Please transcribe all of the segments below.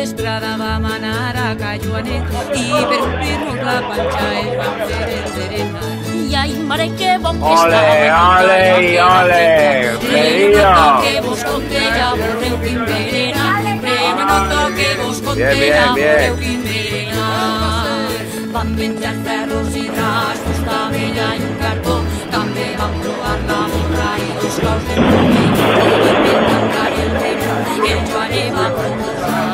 Estrada va manar a Cayuanet i per omplir-nos la panxa es van fer el berenar. I ai, mare, que bon que estava. Ole, ole, Fredillo. Que vos conté, ja veureu quin berenar. Prenoto que vos conté, ja veureu quin berenar. Vam menjar ferros i dracs, fusta vella i un cartó. També vam provar la morra i dos claus de pomell. I per tancar el temps, el Joanet va proposar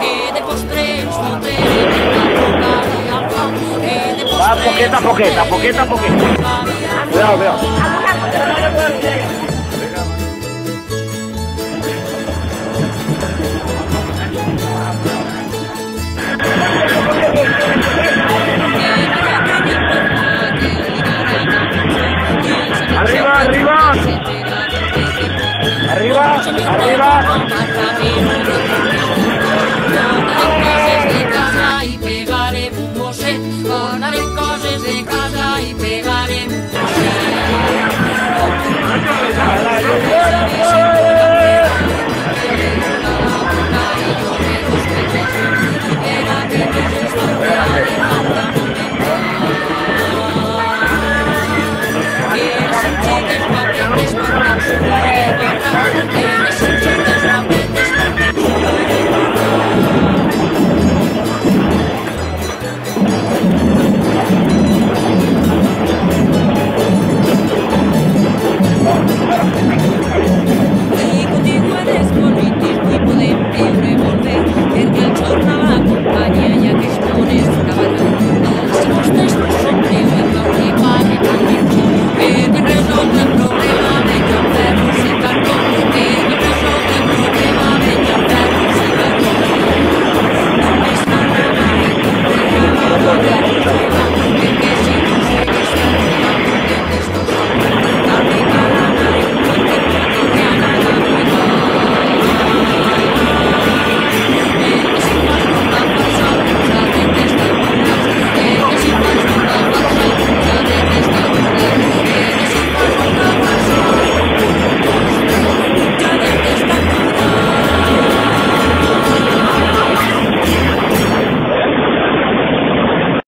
que de postre ens fotrem la roca i el pau. Que de postre Poqueta, poqueta, poqueta, poqueta. Cuidado, cuidado. Arriba, arriba. Arriba, arriba. I pegarem un gosset, donarem coses de casa i pegarem un gosset.